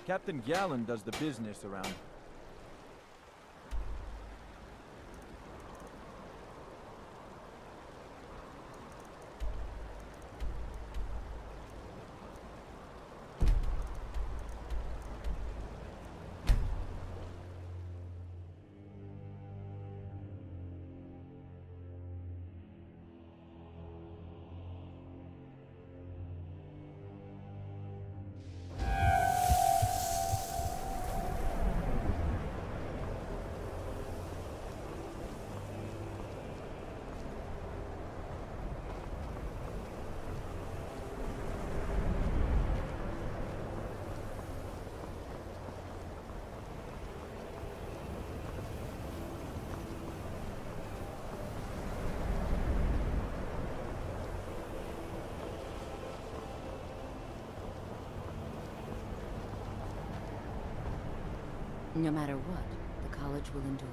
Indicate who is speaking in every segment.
Speaker 1: Captain Gallen does the business around.
Speaker 2: No matter what, the college will endure.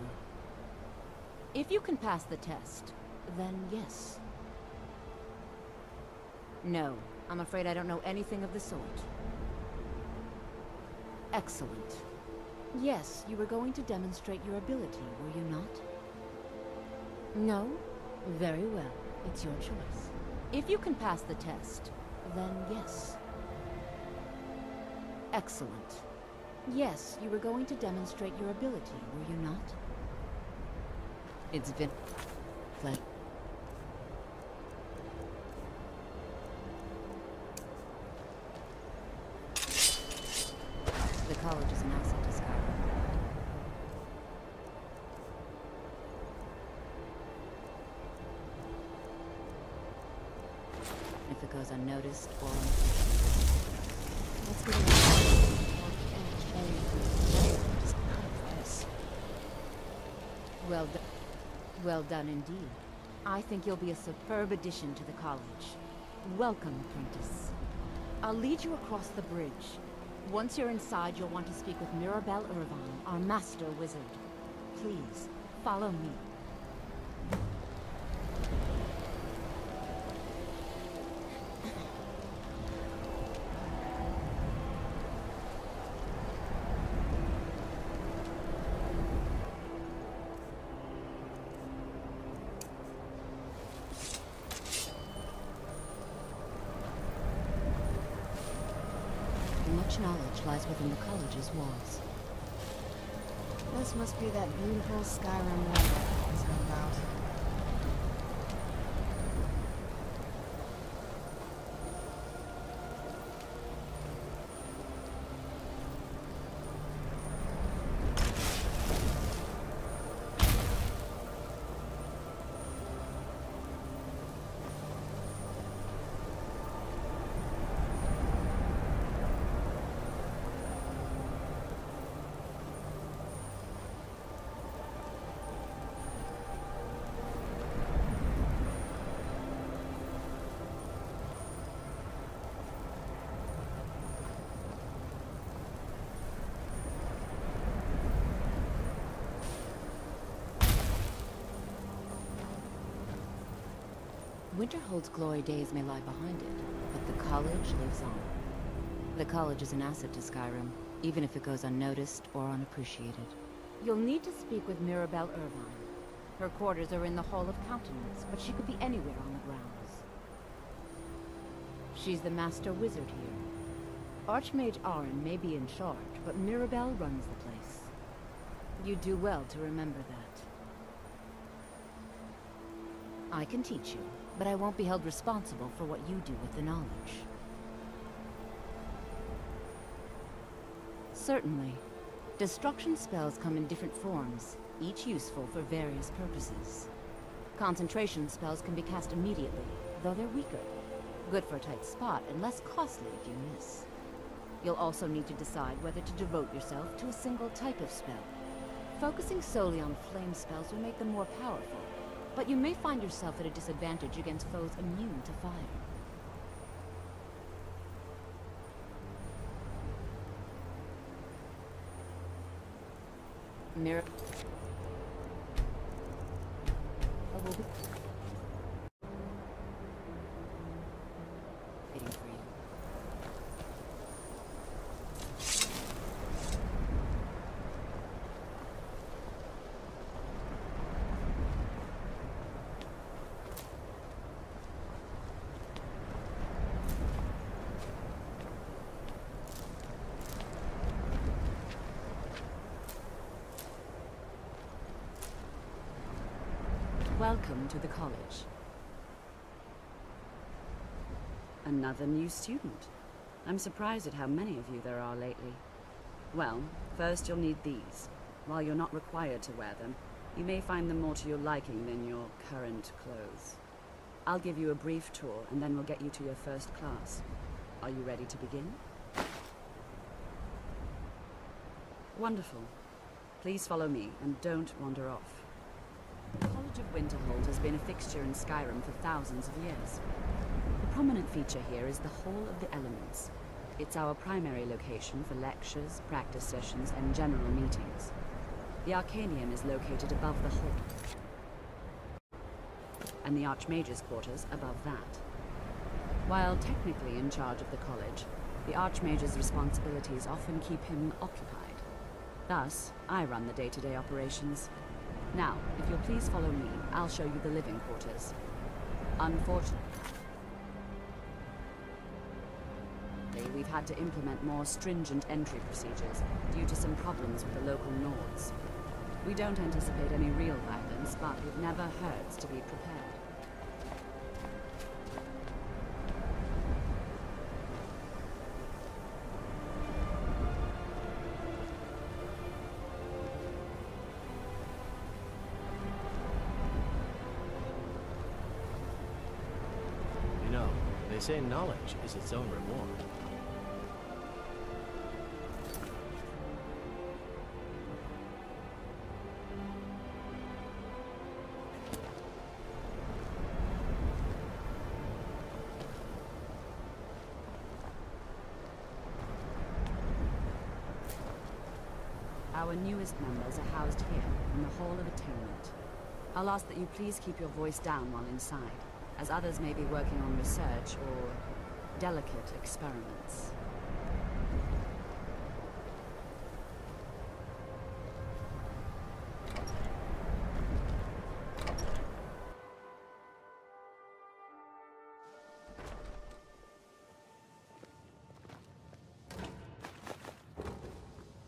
Speaker 2: If you can pass the test, then yes. No, I'm afraid I don't know anything of the sort. Excellent. Yes, you were going to demonstrate your ability, were you not? No? Very well. It's your choice. If you can pass the test, then yes. Excellent. Yes, you were going to demonstrate your ability, were you not? It's been... The college is an asset to Skyrim. If it goes unnoticed or let's get it. Well done indeed. I think you'll be a superb addition to the college. Welcome, apprentice. I'll lead you across the bridge. Once you're inside, you'll want to speak with Mirabelle Irvine, our master wizard. Please, follow me. Much knowledge lies within the college's walls.
Speaker 3: This must be that beautiful Skyrim weather I was on about.
Speaker 2: Winterhold's glory days may lie behind it, but the college lives on. The college is an asset to Skyrim, even if it goes unnoticed or unappreciated. You'll need to speak with Mirabelle Irvine. Her quarters are in the Hall of Countenance, but she could be anywhere on the grounds. She's the master wizard here. Archmage Aaron may be in charge, but Mirabelle runs the place. You do well to remember that. I can teach you, but I won't be held responsible for what you do with the knowledge. Certainly. Destruction spells come in different forms, each useful for various purposes. Concentration spells can be cast immediately, though they're weaker. Good for a tight spot, and less costly if you miss. You'll also need to decide whether to devote yourself to a single type of spell. Focusing solely on flame spells will make them more powerful, but you may find yourself at a disadvantage against foes immune to fire. Mirror. Waiting for you.
Speaker 4: Welcome to the college. Another new student. I'm surprised at how many of you there are lately. Well, first you'll need these. While you're not required to wear them, you may find them more to your liking than your current clothes. I'll give you a brief tour, and then we'll get you to your first class. Are you ready to begin? Wonderful. Please follow me, and don't wander off. The College of Winterhold has been a fixture in Skyrim for thousands of years. The prominent feature here is the Hall of the Elements. It's our primary location for lectures, practice sessions, and general meetings. The Arcanium is located above the hall, and the Archmage's quarters above that. While technically in charge of the college, the Archmage's responsibilities often keep him occupied. Thus, I run the day-to-day operations. Now, if you'll please follow me, I'll show you the living quarters. Unfortunately, we've had to implement more stringent entry procedures due to some problems with the local Nords. We don't anticipate any real violence, but it never hurts to be prepared.
Speaker 5: You know, they say knowledge is its own reward.
Speaker 4: Our newest members are housed here, in the Hall of Attainment. I'll ask that you please keep your voice down while inside, as others may be working on research or delicate experiments.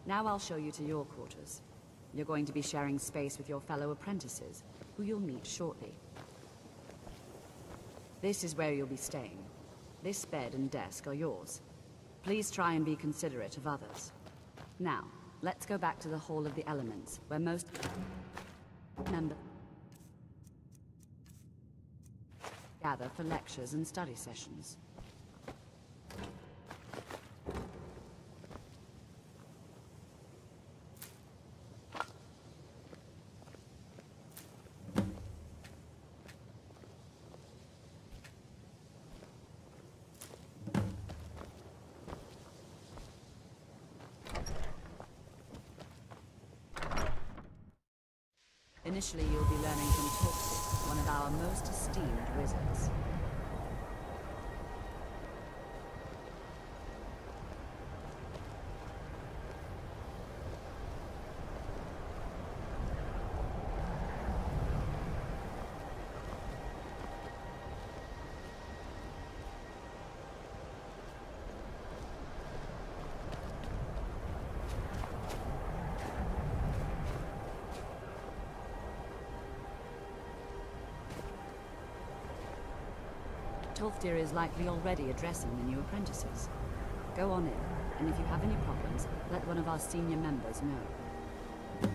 Speaker 4: Now I'll show you to your quarters. You're going to be sharing space with your fellow apprentices, who you'll meet shortly. This is where you'll be staying. This bed and desk are yours. Please try and be considerate of others. Now, let's go back to the Hall of the Elements, where most members gather for lectures and study sessions. Initially, you'll be learning from Tolkien, one of our most esteemed wizards. Tolfdir is likely already addressing the new apprentices. Go on in, and if you have any problems, let one of our senior members know.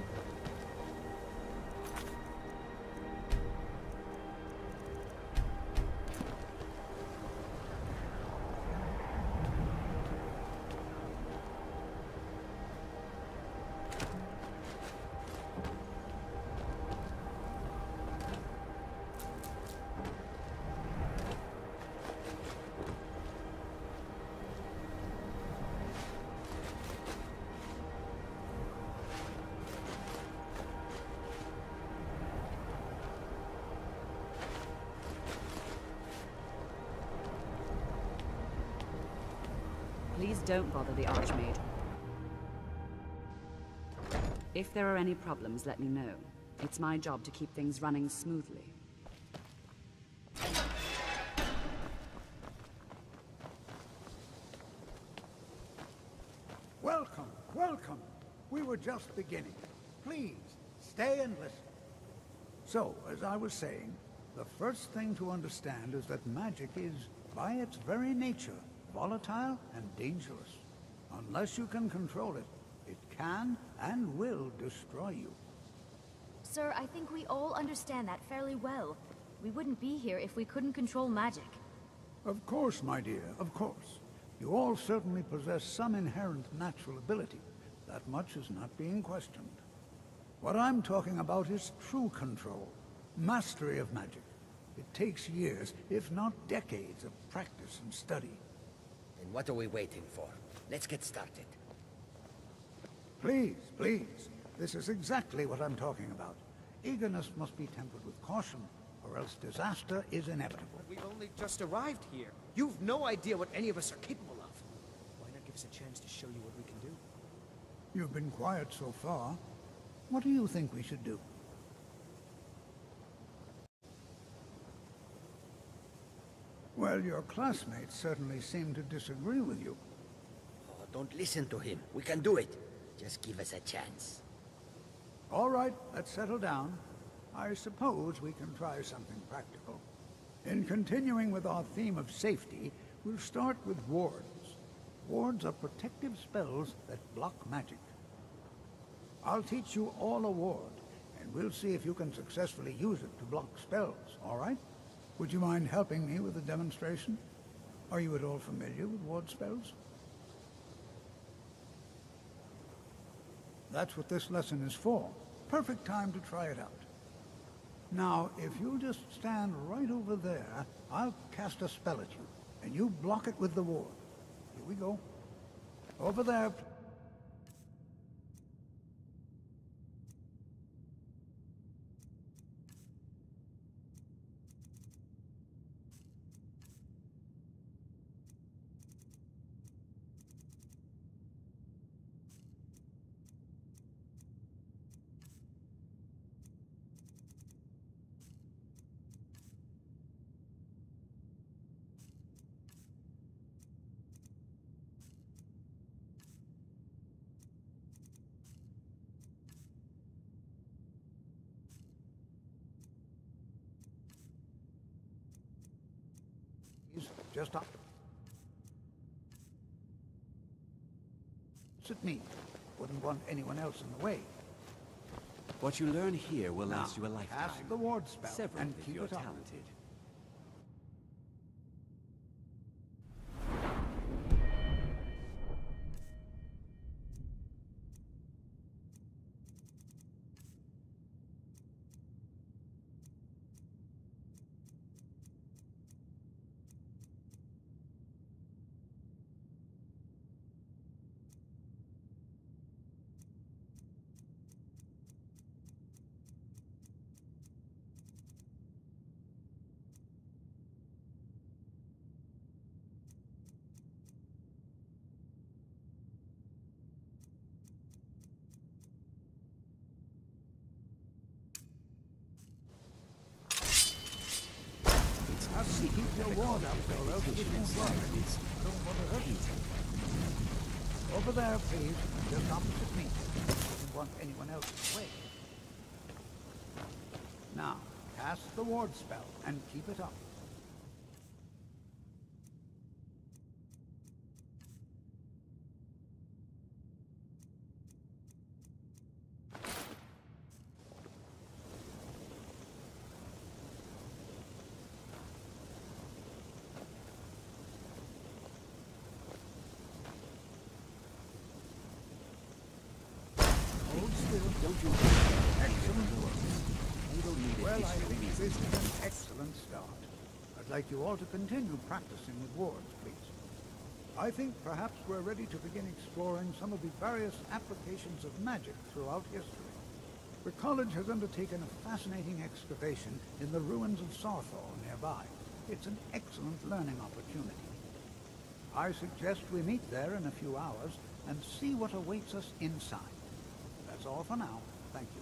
Speaker 4: Please don't bother the Archmage. If there are any problems, let me know. It's my job to keep things running smoothly.
Speaker 6: Welcome, welcome. We were just beginning. Please, stay and listen. So, as I was saying, the first thing to understand is that magic is, by its very nature, volatile and dangerous. Unless you can control it, it can and will destroy you.
Speaker 7: Sir, I think we all understand that fairly well. We wouldn't be here if we couldn't control magic.
Speaker 6: Of course, my dear, of course. You all certainly possess some inherent natural ability. That much is not being questioned. What I'm talking about is true control, mastery of magic. It takes years, if not decades, of practice and study.
Speaker 8: Then what are we waiting for? Let's get started.
Speaker 6: Please, please. This is exactly what I'm talking about. Eagerness must be tempered with caution, or else disaster is inevitable.
Speaker 9: We've only just arrived here. You've no idea what any of us are capable of. Why not give us a chance to show you what we can do?
Speaker 6: You've been quiet so far. What do you think we should do? Well, your classmates certainly seem to disagree with you.
Speaker 8: Oh, don't listen to him. We can do it. Just give us a chance.
Speaker 6: All right, let's settle down. I suppose we can try something practical. In continuing with our theme of safety, we'll start with wards. Wards are protective spells that block magic. I'll teach you all a ward, and we'll see if you can successfully use it to block spells, all right? Would you mind helping me with a demonstration? Are you at all familiar with ward spells? That's what this lesson is for. Perfect time to try it out. Now, if you just stand right over there, I'll cast a spell at you, and you block it with the ward. Here we go. Over there. Just up. Sit me. Wouldn't want anyone else in the way.
Speaker 10: What you learn here will last you a lifetime.
Speaker 6: Cast the ward spell
Speaker 10: Several
Speaker 6: and
Speaker 10: if
Speaker 6: keep
Speaker 10: you're
Speaker 6: it up.
Speaker 10: talented.
Speaker 6: Have to keep your ward up, or else it won't work. Don't want to hurt you. Over there, please. Just opposite me. Don't want anyone else in the way. Now, cast the ward spell and keep it up.
Speaker 10: Don't you?
Speaker 6: Excellent work.
Speaker 10: You don't need
Speaker 6: Well, I
Speaker 10: additional
Speaker 6: think this
Speaker 10: reasons.
Speaker 6: is an excellent start. I'd like you all to continue practicing with wards, please. I think perhaps we're ready to begin exploring some of the various applications of magic throughout history. The college has undertaken a fascinating excavation in the ruins of Sarthal nearby. It's an excellent learning opportunity. I suggest we meet there in a few hours and see what awaits us inside. That's all for now. Thank you.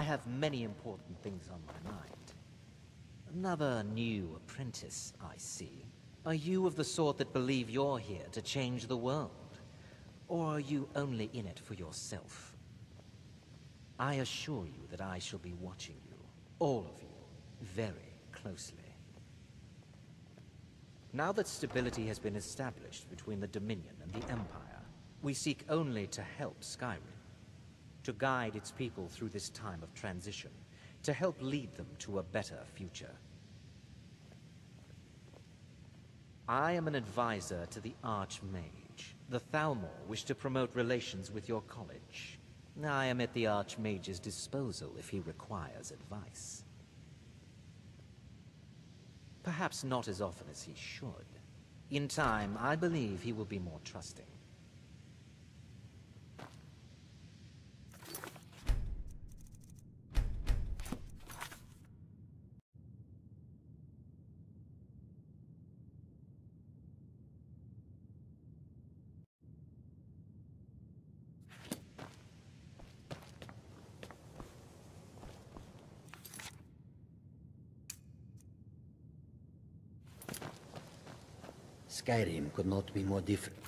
Speaker 11: I have many important things on my mind. Another new apprentice, I see. Are you of the sort that believe you're here to change the world? Or are you only in it for yourself? I assure you that I shall be watching you, all of you, very closely. Now that stability has been established between the Dominion and the Empire, we seek only to help Skyrim, to guide its people through this time of transition, to help lead them to a better future. I am an advisor to the Archmage. The Thalmor wish to promote relations with your college. I am at the Archmage's disposal if he requires advice. Perhaps not as often as he should. In time, I believe he will be more trusting.
Speaker 8: Skyrim could not be more different.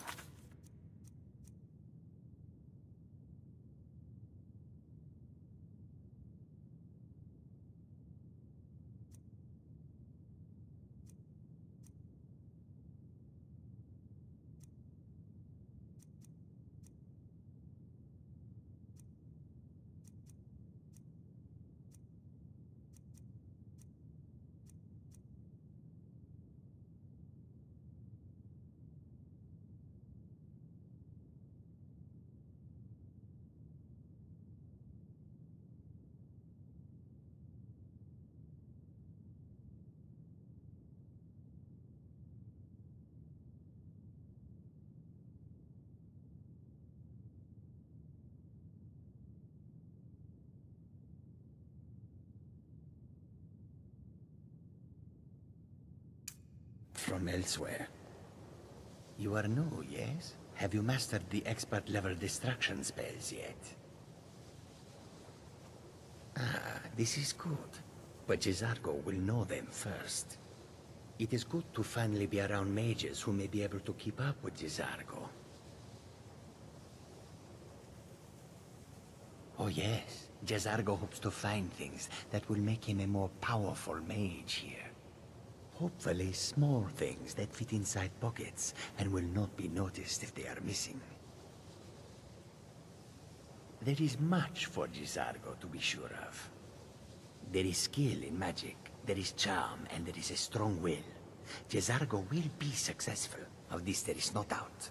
Speaker 8: From elsewhere. You are new, yes? Have you mastered the expert-level destruction spells yet? Ah, this is good. But Jizargo will know them first. It is good to finally be around mages who may be able to keep up with Jizargo. Oh yes, Jizargo hopes to find things that will make him a more powerful mage here. Hopefully small things that fit inside pockets and will not be noticed if they are missing. There is much for Jizargo to be sure of. There is skill in magic, there is charm, and there is a strong will. Jizargo will be successful. Of this there is no doubt.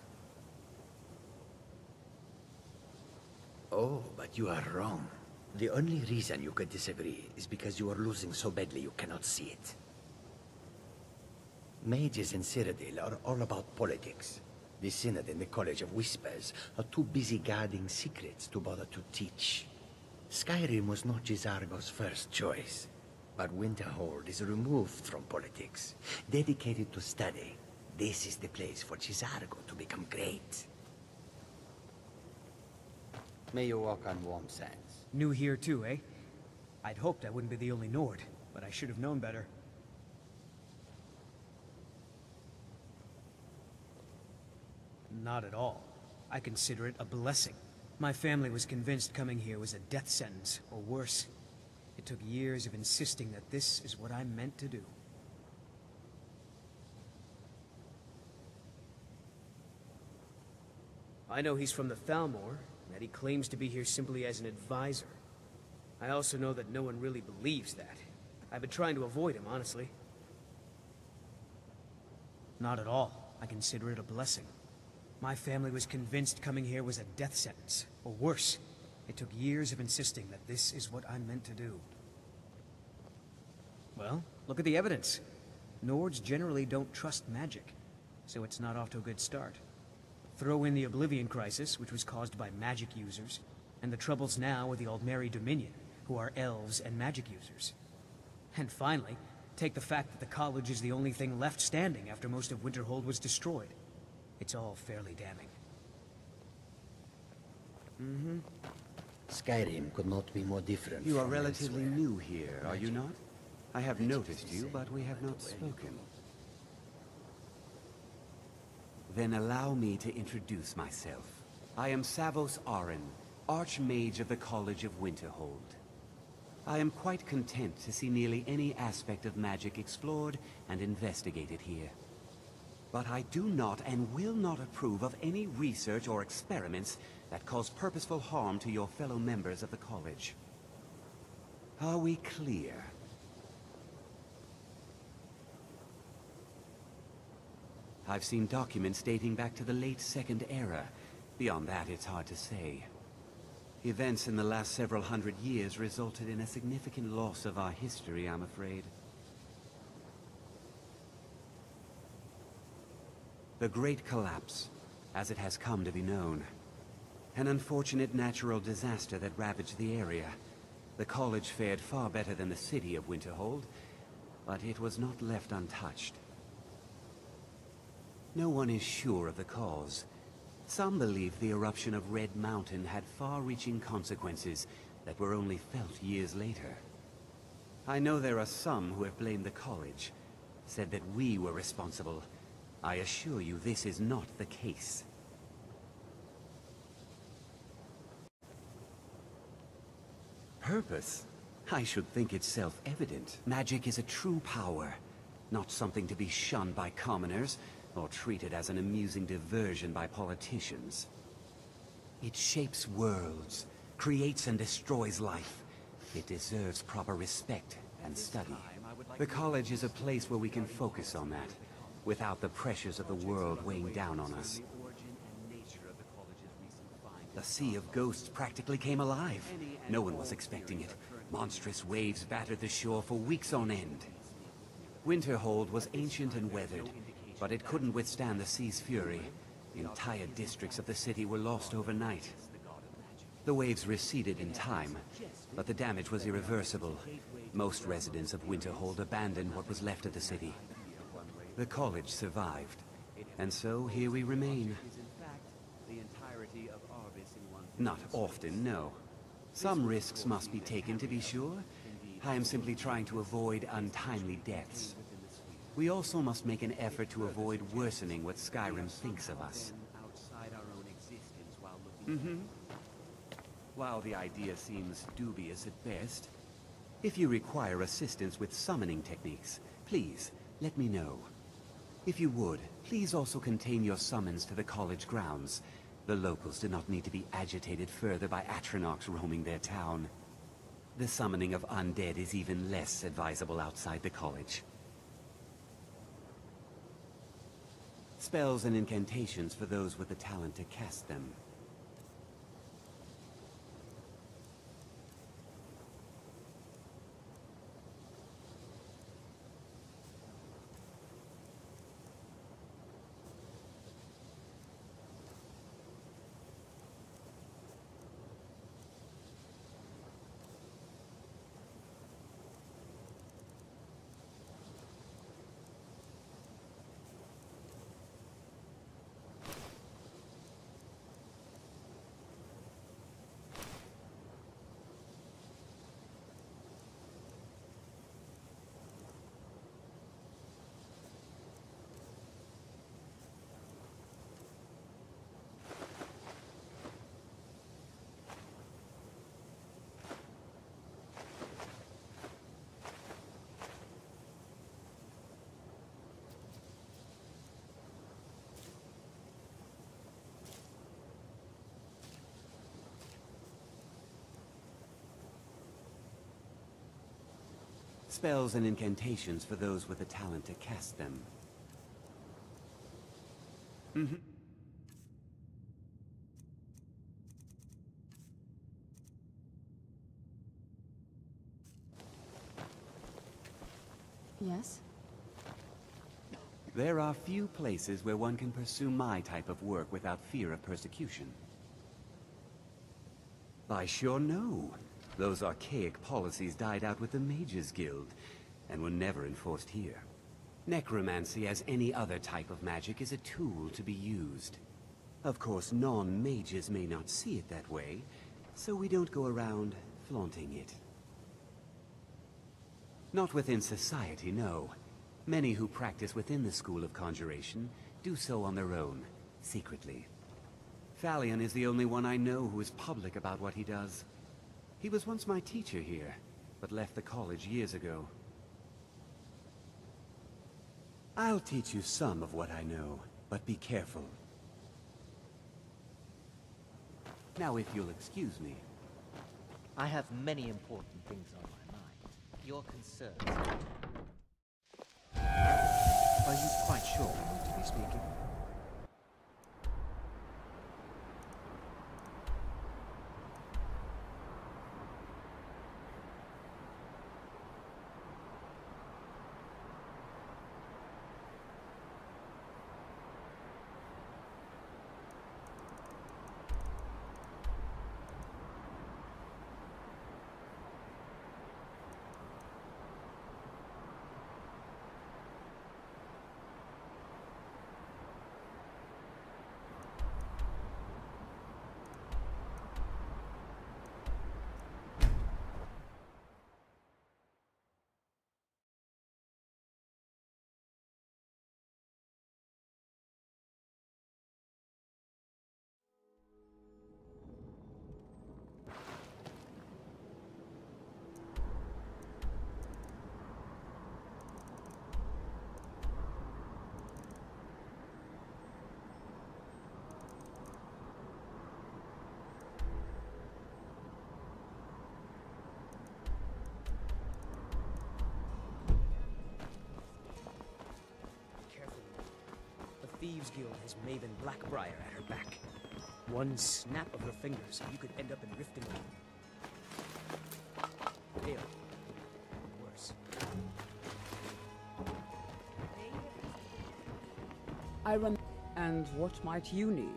Speaker 8: Oh, but you are wrong. The only reason you could disagree is because you are losing so badly you cannot see it. Mages in Cyrodiil are all about politics. The Synod and the College of Whispers are too busy guarding secrets to bother to teach. Skyrim was not Jizargo's first choice, but Winterhold is removed from politics, dedicated to study. This is the place for Jizargo to become great. May you walk on warm sands.
Speaker 9: New here too, eh? I'd hoped I wouldn't be the only Nord, but I should have known better. Not at all. I consider it a blessing. My family was convinced coming here was a death sentence, or worse. It took years of insisting that this is what I'm meant to do. I know he's from the Thalmor, and that he claims to be here simply as an advisor. I also know that no one really believes that. I've been trying to avoid him, honestly. Not at all. I consider it a blessing. My family was convinced coming here was a death sentence, or worse. It took years of insisting that this is what I'm meant to do. Well, look at the evidence. Nords generally don't trust magic, so it's not off to a good start. Throw in the Oblivion Crisis, which was caused by magic users, and the troubles now with the Aldmeri Dominion, who are elves and magic users. And finally, take the fact that the college is the only thing left standing after most of Winterhold was destroyed. It's all fairly damning.
Speaker 8: Skyrim could not be more different.
Speaker 10: You are
Speaker 8: from
Speaker 10: relatively
Speaker 8: elsewhere.
Speaker 10: new here, are you not? I have noticed you, but we have not spoken. Then allow me to introduce myself. I am Savos Arin, Archmage of the College of Winterhold. I am quite content to see nearly any aspect of magic explored and investigated here. But I do not and will not approve of any research or experiments that cause purposeful harm to your fellow members of the college. Are we clear? I've seen documents dating back to the late Second Era. Beyond that, it's hard to say. Events in the last several hundred years resulted in a significant loss of our history, I'm afraid. The Great Collapse, as it has come to be known. An unfortunate natural disaster that ravaged the area. The college fared far better than the city of Winterhold, but it was not left untouched. No one is sure of the cause. Some believe the eruption of Red Mountain had far-reaching consequences that were only felt years later. I know there are some who have blamed the college, said that we were responsible. I assure you this is not the case. Purpose? I should think it's self-evident. Magic is a true power, not something to be shunned by commoners, or treated as an amusing diversion by politicians. It shapes worlds, creates and destroys life. It deserves proper respect and study. The college is a place where we can focus on that, without the pressures of the world weighing down on us. The Sea of Ghosts practically came alive. No one was expecting it. Monstrous waves battered the shore for weeks on end. Winterhold was ancient and weathered, but it couldn't withstand the sea's fury. Entire districts of the city were lost overnight. The waves receded in time, but the damage was irreversible. Most residents of Winterhold abandoned what was left of the city. The college survived, and so here we remain. Not often, no. Some risks must be taken, to be sure. I am simply trying to avoid untimely deaths. We also must make an effort to avoid worsening what Skyrim thinks of us. While the idea seems dubious at best, if you require assistance with summoning techniques, please let me know. If you would, please also contain your summons to the college grounds. The locals do not need to be agitated further by Atronachs roaming their town. The summoning of undead is even less advisable outside the college. Spells and incantations for those with the talent to cast them. Spells and incantations for those with the talent to cast them.
Speaker 3: Yes?
Speaker 10: There are few places where one can pursue my type of work without fear of persecution. I sure know. Those archaic policies died out with the Mages Guild, and were never enforced here. Necromancy, as any other type of magic, is a tool to be used. Of course, non-mages may not see it that way, so we don't go around flaunting it. Not within society, no. Many who practice within the School of Conjuration do so on their own, secretly. Thalion is the only one I know who is public about what he does. He was once my teacher here, but left the college years ago. I'll teach you some of what I know, but be careful. Now, if you'll excuse me.
Speaker 11: I have many important things on my mind. Your concerns. Are you quite sure we need to be speaking?
Speaker 9: Thieves Guild has Maven Blackbriar at her back. One snap of her fingers and you could end up in Riften. Dale. Worse.
Speaker 12: And what might you need,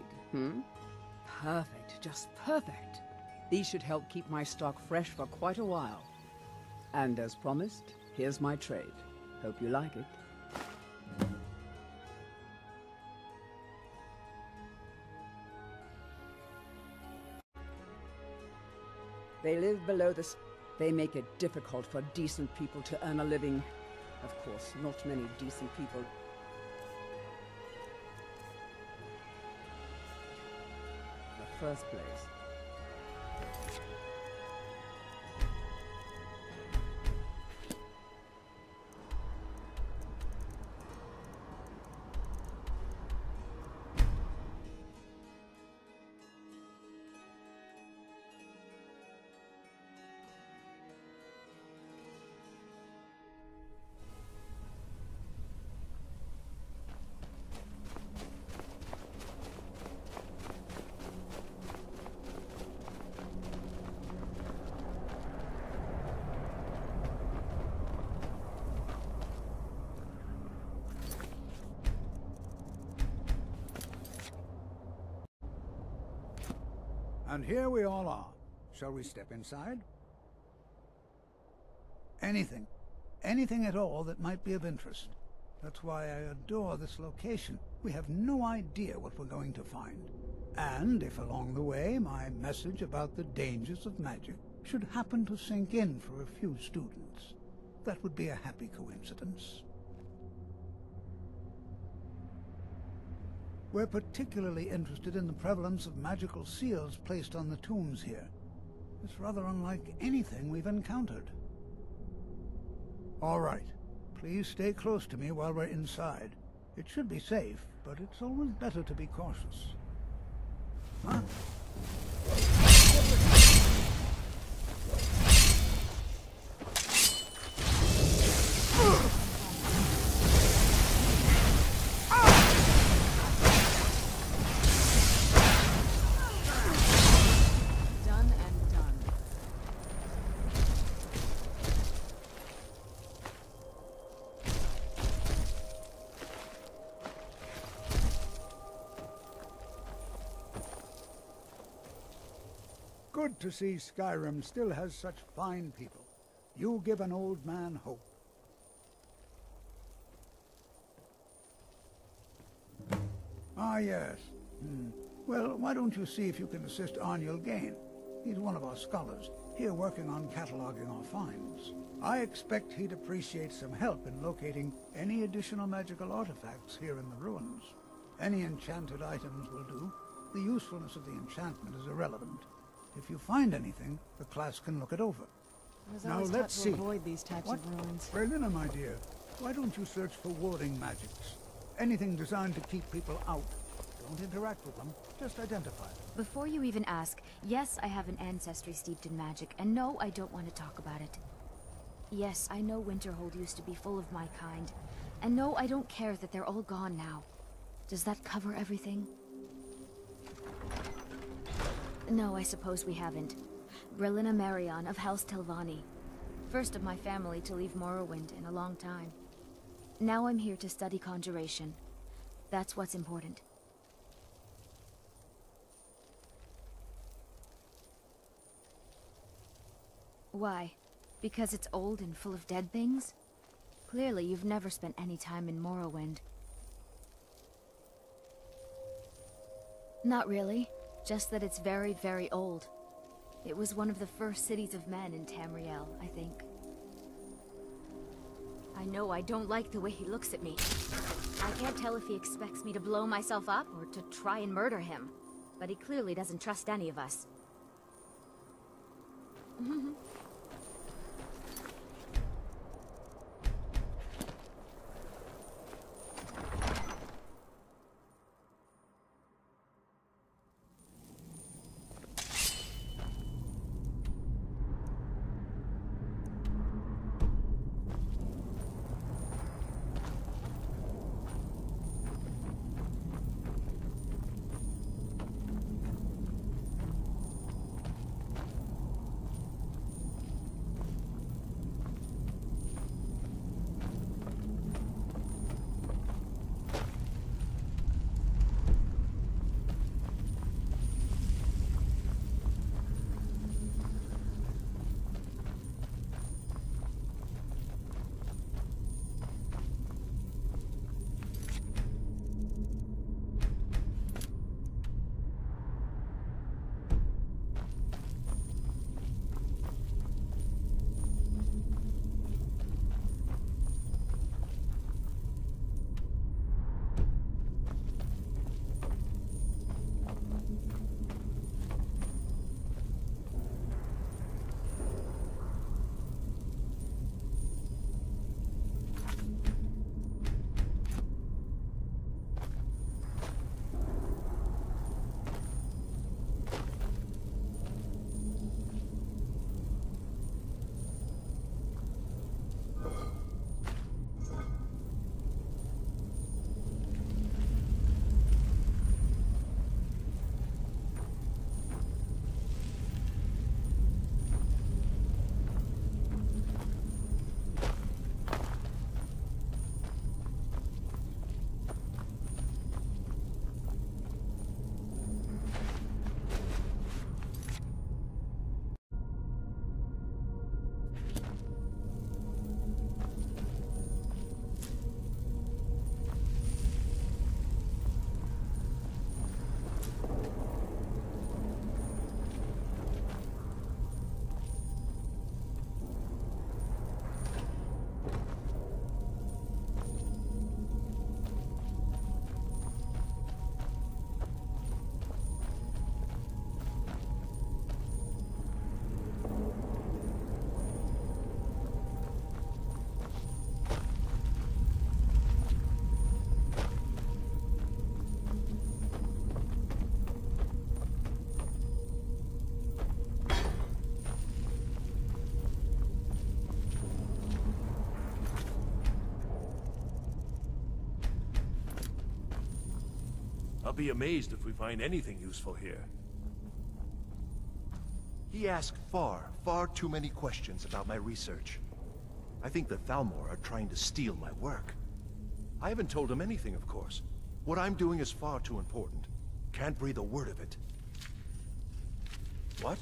Speaker 12: Perfect, just perfect. These should help keep my stock fresh for quite a while. And as promised, here's my trade. Hope you like it. They live below the... They make it difficult for decent people to earn a living. Of course, not many decent people... in the first place.
Speaker 6: And here we all are. Shall we step inside? Anything. Anything at all that might be of interest. That's why I adore this location. We have no idea what we're going to find. And if along the way my message about the dangers of magic should happen to sink in for a few students, that would be a happy coincidence. We're particularly interested in the prevalence of magical seals placed on the tombs here. It's rather unlike anything we've encountered. All right. Please stay close to me while we're inside. It should be safe, but it's always better to be cautious. Huh? Good to see Skyrim still has such fine people. You give an old man hope. Ah, yes. Well, why don't you see if you can assist Arniel Gain? He's one of our scholars, here working on cataloging our finds. I expect he'd appreciate some help in locating any additional magical artifacts here in the ruins. Any enchanted items will do. The usefulness of the enchantment is irrelevant. If you find anything, the class can look it over.
Speaker 3: I was
Speaker 6: Now
Speaker 3: always
Speaker 6: let's
Speaker 3: taught
Speaker 6: see.
Speaker 3: to avoid these types of ruins.
Speaker 6: Berlina, my dear, why don't you search for warding magics? Anything designed to keep people out. Don't interact with them, just identify them.
Speaker 7: Before you even ask, yes, I have an ancestry steeped in magic, and no, I don't want to talk about it. Yes, I know Winterhold used to be full of my kind, and no, I don't care that they're all gone now. Does that cover everything? No, I suppose we haven't. Brelina Marion of House Telvanni. First of my family to leave Morrowind in a long time. Now I'm here to study conjuration. That's what's important. Why? Because it's old and full of dead things? Clearly, you've never spent any time in Morrowind. Not really. Just that it's very, very old. It was one of the first cities of men in Tamriel, I think. I know I don't like the way he looks at me. I can't tell if he expects me to blow myself up or to try and murder him. But he clearly doesn't trust any of us.
Speaker 13: I'll be amazed if we find anything useful here.
Speaker 14: He asked far too many questions about my research. I think the Thalmor are trying to steal my work. I haven't told him anything, of course. What I'm doing is far too important. Can't breathe a word of it.
Speaker 13: What?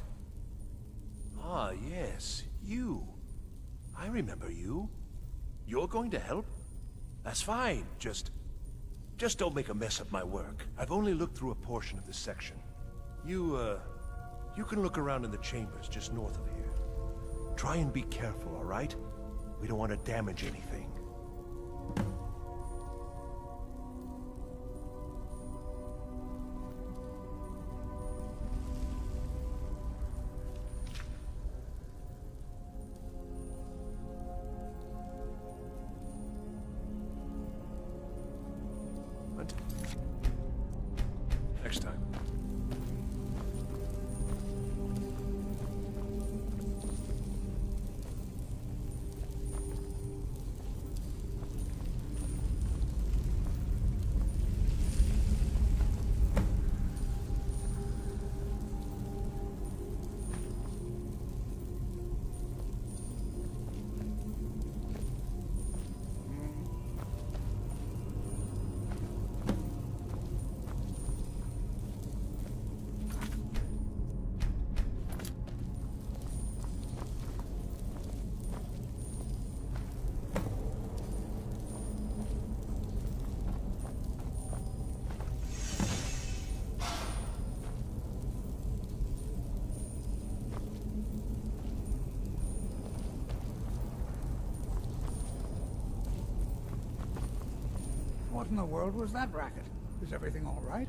Speaker 13: Ah, yes, you. I remember you. You're going to help? That's fine, just don't make a mess of my work. I've only looked through a portion of this section. You You can look around in the chambers just north of here. Try and be careful, all right? We don't want to damage anything. Next time.
Speaker 6: What in the world was that racket? Is everything all right?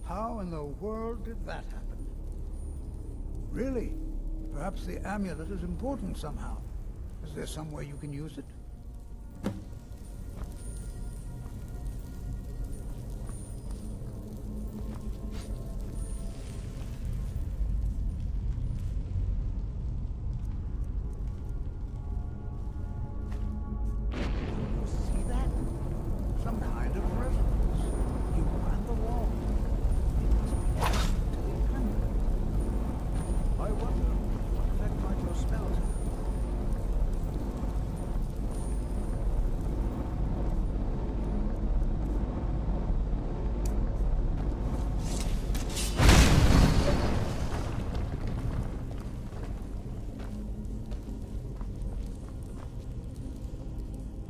Speaker 6: How in the world did that happen? Really? Perhaps the amulet is important somehow. Is there some way you can use it?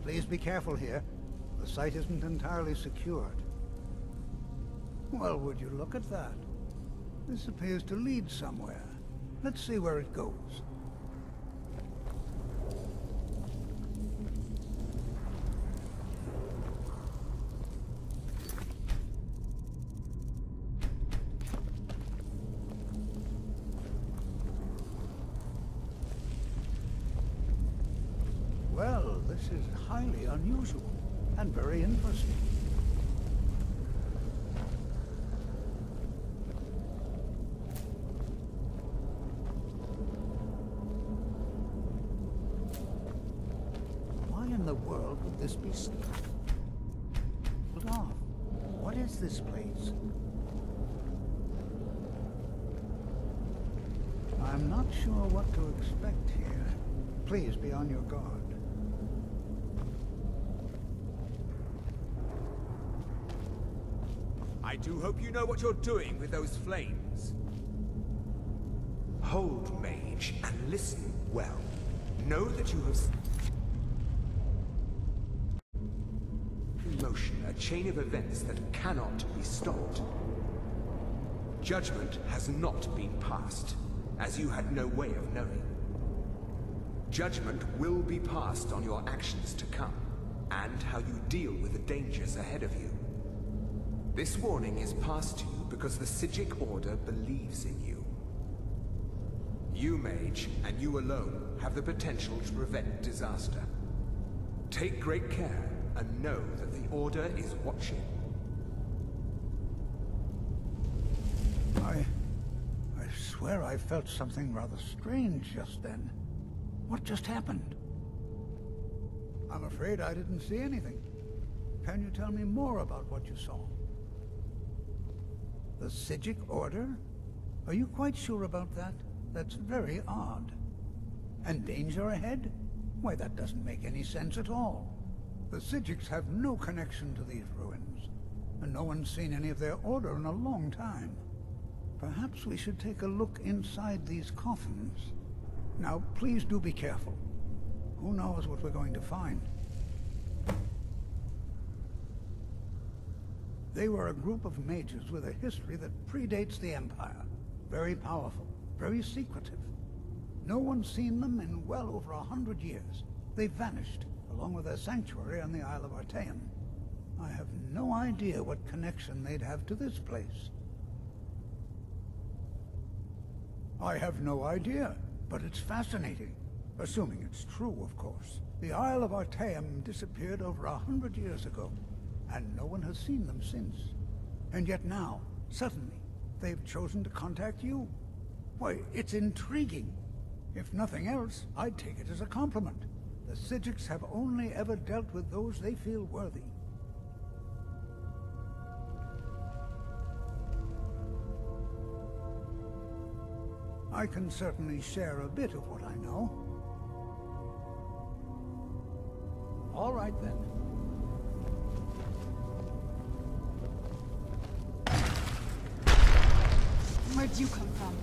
Speaker 6: Please be careful here. The site isn't entirely secured. Well, would you look at that? This appears to lead somewhere. Let's see where it goes. Well, this is highly unusual and very interesting. Why in the world would this be sealed off? What is this place? I'm not sure what to expect here. Please be on your guard.
Speaker 10: I do hope you know what you're doing with those flames. Hold, mage, and listen well. Know that you have in motion a chain of events that cannot be stopped. Judgment has not been passed, as you had no way of knowing. Judgment will be passed on your actions to come, and how you deal with the dangers ahead of you. This warning is passed to you because the Psijic Order believes in you. You, mage, and you alone, have the potential to prevent disaster. Take great care, and know that the Order is watching.
Speaker 6: I swear I felt something rather strange just then. What just happened? I'm afraid I didn't see anything. Can you tell me more about what you saw? The Psijic Order? Are you quite sure about that? That's very odd. And danger ahead? Why, that doesn't make any sense at all. The Psijics have no connection to these ruins, and no one's seen any of their order in a long time. Perhaps we should take a look inside these coffins. Now, please do be careful. Who knows what we're going to find? They were a group of mages with a history that predates the Empire. Very powerful, very secretive. No one's seen them in well over 100 years. They vanished, along with their sanctuary on the Isle of Artaeum. I have no idea what connection they'd have to this place. I have no idea, but it's fascinating. Assuming it's true, of course. The Isle of Artaeum disappeared over 100 years ago, and no one has seen them since. And yet now, suddenly, they've chosen to contact you. Why, it's intriguing. If nothing else, I'd take it as a compliment. The Psijics have only ever dealt with those they feel worthy. I can certainly share a bit of what I know. All right, then.
Speaker 3: Where'd you come from?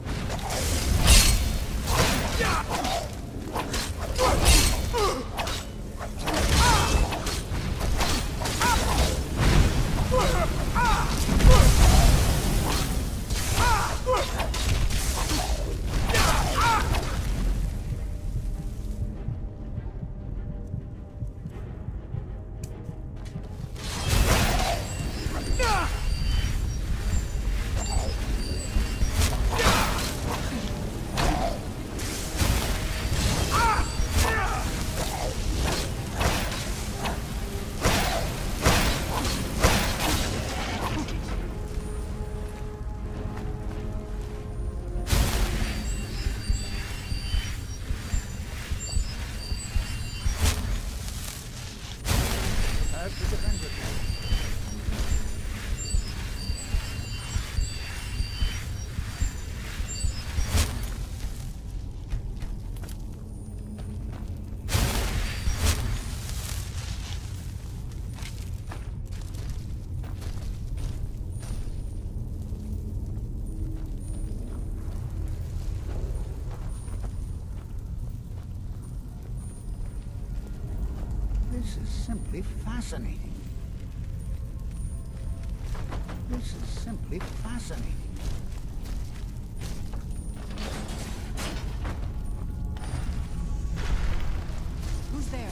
Speaker 6: This is simply fascinating. This is simply fascinating.
Speaker 3: Who's there?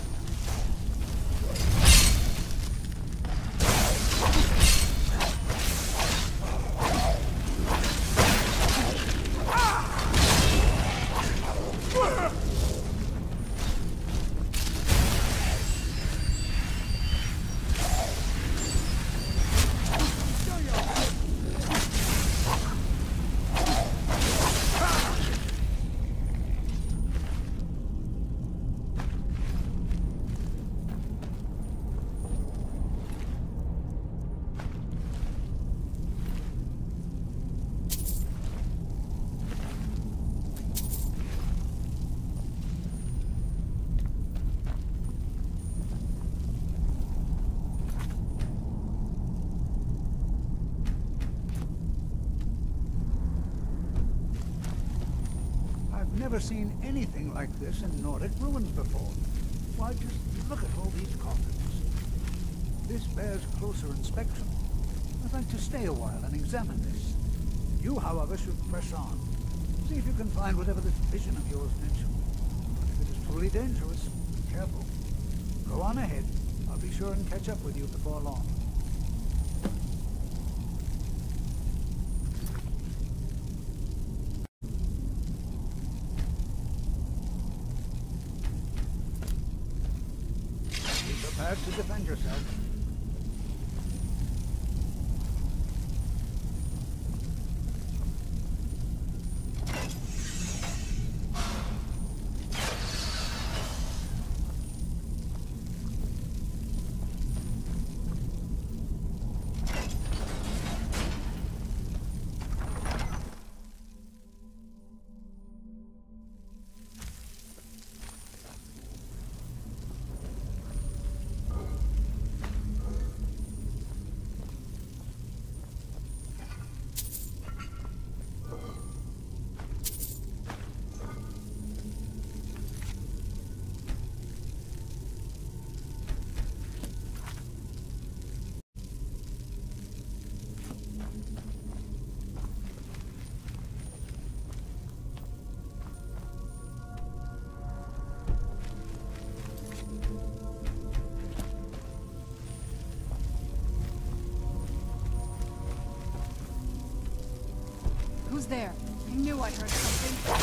Speaker 6: Never seen anything like this in Nordic ruins before. Why, just look at all these coffins. This bears closer inspection. I'd like to stay a while and examine this. You, however, should press on. See if you can find whatever this vision of yours mentioned. If it is truly dangerous, be careful. Go on ahead. I'll be sure and catch up with you before long. Prepare to defend yourself.
Speaker 3: was there? I knew I heard something.